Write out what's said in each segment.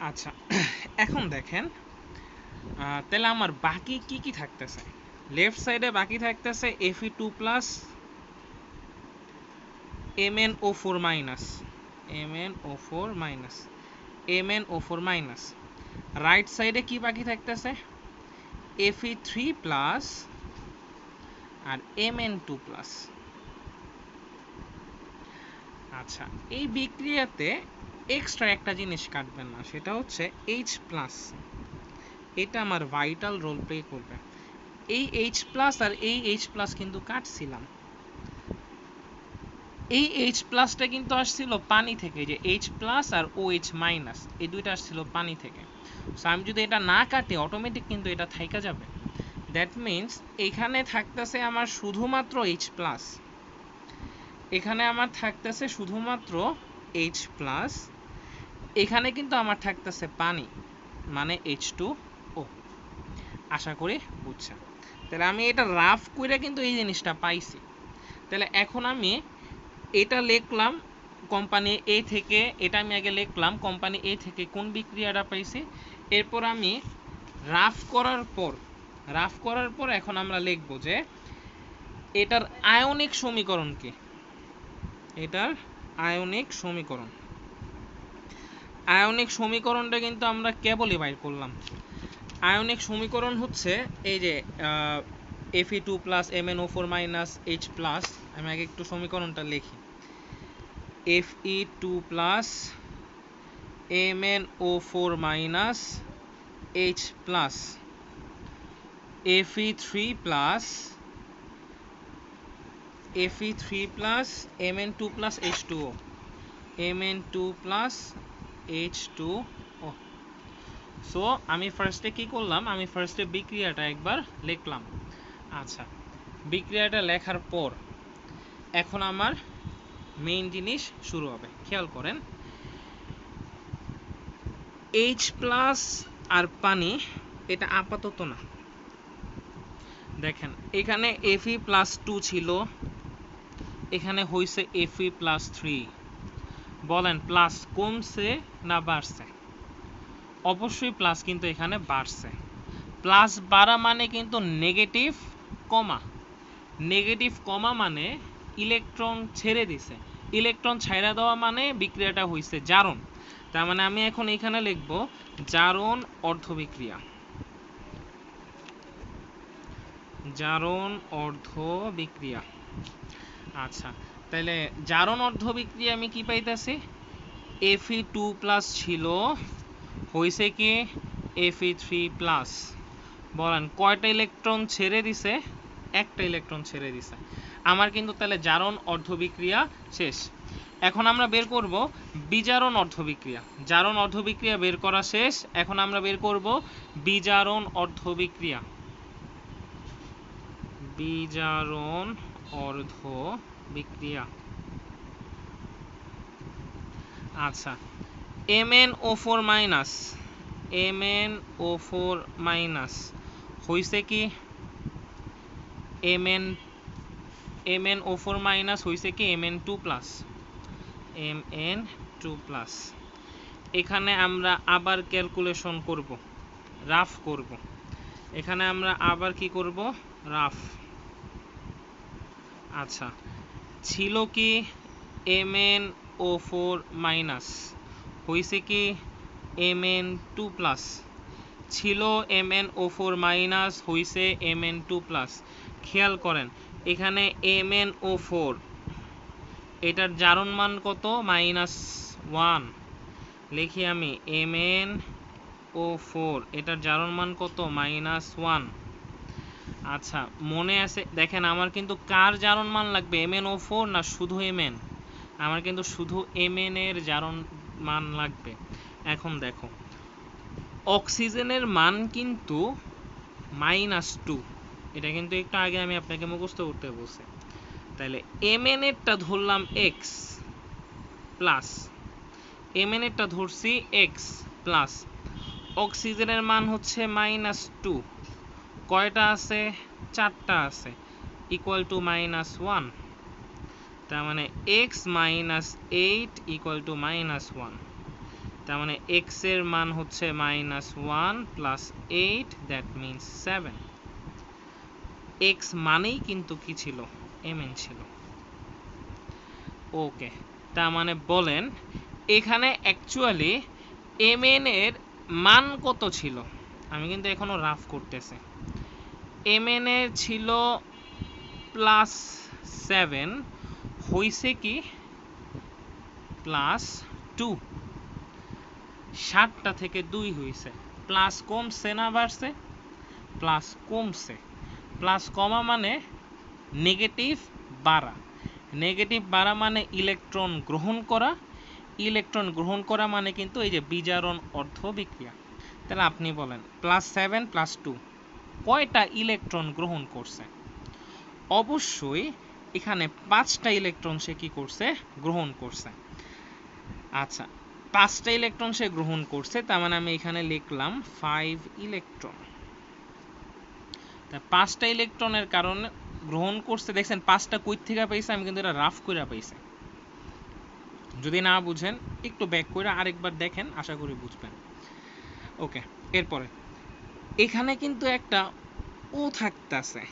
আচ্ছা, এখন দেখেন তাহলে আমার বাকি কি কি থাকতেছে। লেফট সাইডে বাকি থাকতেছে Fe2 plus MnO4 minus MnO4 minus MnO4 minus. Right সাইডে কি বাকি থাকতেছে Fe3 প্লাস আর Mn2 প্লাস। আচ্ছা, এই বিক্রিয়াতে এক্সট্রা একটা জিনিস কাটবেন না, সেটা হচ্ছে H প্লাস। এটা আমার ভাইটাল রোল প্লে করবে। এই H প্লাস আর এই H প্লাস কিন্তু কাটছিলাম। এই H প্লাসটা কিন্তু আসছিল পানি থেকে, যে H প্লাস আর OH মাইনাস এই দুইটা আসছিল পানি থেকে। সো আমি যদি এটা না কাটি অটোমেটিক কিন্তু এটা থাইকা যাবে। দ্যাট মিনস এখানে থাকতেছে আমার শুধুমাত্র H প্লাস, এখানে আমার থাকতেছে শুধুমাত্র H প্লাস, এখানে কিন্তু আমার থাকতেছে পানি মানে H2O। আশা করি বুঝছেন। তাহলে আমি এটা রাফ করে কিন্তু এই জিনিসটা পাইছি। তাহলে এখন আমি এটা লিখলাম কোম্পানি এ থেকে, এটা আমি আগে লিখলাম কোম্পানি এ থেকে কোন বিক্রিয়াটা পাইছি। এরপর আমি রাফ করার পর এখন আমরা লিখব যে এটার আয়নিক সমীকরণ কি। এটার আয়নিক সমীকরণটা কিন্তু আমরা কেবলই বাইর করলাম। আয়নিক সমীকরণ হচ্ছে এই যে Fe2 plus MnO4 minus H plus. আমি আগে একটু সমীকরণটা লিখি। Fe2 plus MnO4 minus H plus Fe3 plus Mn2 plus H2O Mn2 plus H2O। So আমি ফার্স্টে কি করলাম, আমি ফার্স্টে বিক্রিয়াটা একবার লিখলাম। আচ্ছা, বিক্রিয়াটা লেখার পর এখন আমার মেইন জিনিস শুরু হবে। খেয়াল করেন, H প্লাস আর পানি এটা আপাতত না। দেখেন এখানে Fe+2 ছিল, এখানে হইছে Fe+3। বলেন প্লাস কমছে না বাড়ছে? অবশ্যই প্লাস কিন্তু এখানে বাড়ছে। প্লাস বাড়া মানে কিন্তু নেগেটিভ কমা মানে ইলেকট্রন ছেড়ে দিছে। ইলেকট্রন ছাইড়া দেওয়া মানে বিক্রিয়াটা হইছে জারণ। তার মানে আমি এখন এখানে লিখব জারণ অর্ধবিক্রিয়া। আচ্ছা, তাহলে জারণ অর্ধবিক্রিয়া আমি কি পাইতাছি, Fe2 প্লাস ছিল, হইছে কি Fe3 প্লাস। বলেন কয়টা ইলেকট্রন ছেড়ে দিছে? একটা ইলেকট্রন ছেড়ে দিছে। আমার কিন্তু তাহলে জারণ অর্ধবিক্রিয়া শেষ। এখন আমরা বের করব বিজারণ অর্ধবিক্রিয়া। জারণ অর্ধবিক্রিয়া বের করা শেষ, এখন আমরা বের করব বিজারণ অর্ধবিক্রিয়া। আচ্ছা, MnO4 মাইনাস হইছে কি MnO4 মাইনাস হইছে কি Mn2 প্লাস। এখানে আমরা আবার ক্যালকুলেশন করব, রাফ করব। এখানে আমরা আবার কি করব, রাফ। আচ্ছা, ছিল কি MnO4 মাইনাস হইছে কি Mn2 প্লাস। ছিল MnO4 মাইনাস হইছে Mn2 প্লাস। খেয়াল করেন এখানে MnO4 এটার জারণ মান কত, -1। লিখি আমি MnO4 এটার জারণ মান কত, -1। আচ্ছা, মনে আছে? দেখেন আমার কিন্তু কার জারণ মান লাগবে, MnO4 না শুধু Mn? আমার কিন্তু শুধু Mn এর জারণ মান লাগবে। এখন দেখো অক্সিজেনের মান কিন্তু -2, এটা কিন্তু একটু আগে আমি আপনাকে মুখস্থ করতে বলছি। তাহলে Mn এরটা ধরলাম x প্লাস, Mn এরটা ধরছি x প্লাস, অক্সিজেনের মান হচ্ছে -2, কয়টা আছে, 4টা আছে, ইকুয়াল টু -1। তার মানে x - 8 = -1। তার মানে x এর মান হচ্ছে -1 প্লাস 8, দ্যাট মিনস 7। x মানেই কিন্তু কি ছিল, mn ছিল। ওকে, তার মানে বলেন এখানে অ্যাকচুয়ালি mn এর মান কত ছিল? আমি কিন্তু এখনো রাফ করতেছি। mn এর ছিল +7, হইছে কি +2, 7টা থেকে 2 হইছে। প্লাস কমছে না বাড়ছে? প্লাস কমছে। প্লাস কমা মানে নেগেটিভ বাড়া, নেগেটিভ বাড়া মানে ইলেকট্রন গ্রহণ করা, ইলেকট্রন গ্রহণ করা মানে কিন্তু এই যে বিজারণ অর্ধ বিক্রিয়া। তাহলে আপনি বলেন +7 + 2 কয়টা ইলেকট্রন গ্রহণ করছে? অবশ্যই এখানে 5টা ইলেকট্রন সে কি করছে, গ্রহণ করছে। আচ্ছা, 5টা ইলেকট্রন সে গ্রহণ করছে, তার মানে আমি এখানে লিখলাম 5 ইলেকট্রন। তা 5টা ইলেকট্রনের কারণে গ্রহণ করছে, দেখছেন 5টা কই থেকে পাইছে, আমি কিন্তু এটা রাফ করে পাইছি। যদি না বুঝেন একটু ব্যাক করে আরেকবার দেখেন, আশা করি বুঝবেন। ওকে, এরপরে এখানে কিন্তু একটা ও থাকতেছে।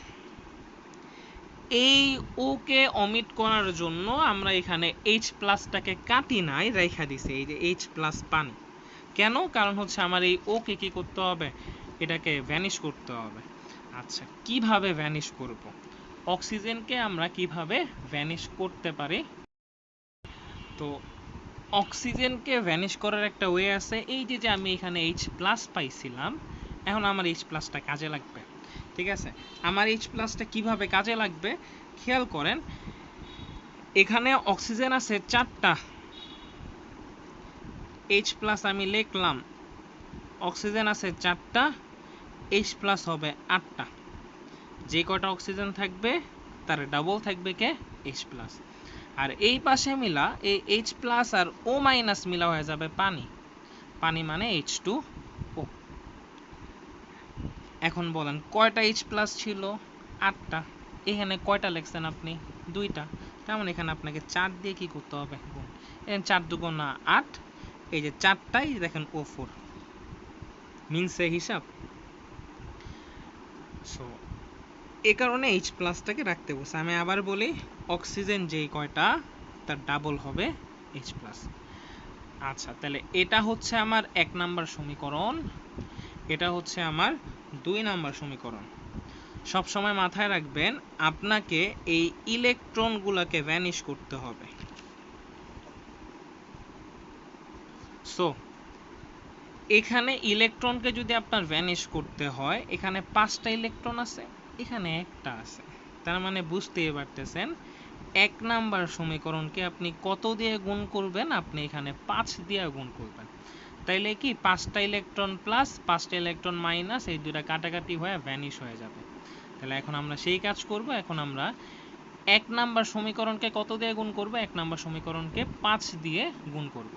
এই ওকে অমিট করার জন্য আমরা এখানে H প্লাসটাকে কাটি নাই, রেখা দিছি এই যে H প্লাস পানি। কেন? কারণ হচ্ছে আমার এই ওকে কি করতে হবে, এটাকে ভ্যানিশ করতে হবে। আচ্ছা, কিভাবে ভ্যানিশ করব? অক্সিজেনকে আমরা কিভাবে ভ্যানিশ করতে পারি? তো অক্সিজেনকে ভ্যানিশ করার একটা ওয়ে আছে। এই যে আমি এখানে H প্লাস পাইছিলাম, এখন আমার H প্লাসটা কাজে লাগবে। ঠিক আছে, আমার H প্লাসটা কিভাবে কাজে লাগবে খেয়াল করেন। এখানে অক্সিজেন আছে 4টা, H প্লাস আমি লিখলাম, অক্সিজেন আছে 4টা, H প্লাস হবে 8টা। যে কয়টা অক্সিজেন থাকবে তার ডাবল থাকবে কে, H প্লাস। আর এই পাশে মিলা এই H প্লাস আর O মাইনাস মিলা হয়ে যাবে পানি, পানি মানে H2O। এখন বলেন কয়টা H প্লাস ছিল? 8টা। এখানে কয়টা লিখছেন আপনি? 2টা। তার মানে এখানে আপনাকে 4 দিয়ে কি করতে হবে, গুণ। এখানে 4 × 2 = 8, এই যে 4টাই দেখেন O4, মিলছে হিসাব। সো এই কারণে H প্লাসটাকে রাখতে বলছে। আমি আবার বলি, অক্সিজেন যেই কয়টা তার ডাবল হবে H প্লাস। আচ্ছা, তাহলে এটা হচ্ছে আমার 1 নাম্বার সমীকরণ, এটা হচ্ছে আমার 2 নাম্বার সমীকরণ। সব সময় মাথায় রাখবেন আপনাকে এই ইলেকট্রনগুলোকে ভ্যানিশ করতে হবে। সো এখানে ইলেকট্রনকে যদি আপনার ভ্যানিশ করতে হয়, এখানে 5টা ইলেকট্রন আছে, এখানে একটা আছে, তার মানে বুঝতেই পারতেছেন 1 নাম্বার সমীকরণকে আপনি কত দিয়ে গুণ করবেন? আপনি এখানে 5 দিয়ে গুণ করবেন। তাইলে কি 5টা ইলেকট্রন প্লাস 5টা ইলেকট্রন মাইনাস, এই দুটো কাটাকাটি হয়ে ভ্যানিশ হয়ে যাবে। তাহলে এখন আমরা সেই কাজ করব। এখন আমরা 1 নাম্বার সমীকরণকে কত দিয়ে গুণ করব? 1 নাম্বার সমীকরণকে 5 দিয়ে গুণ করব।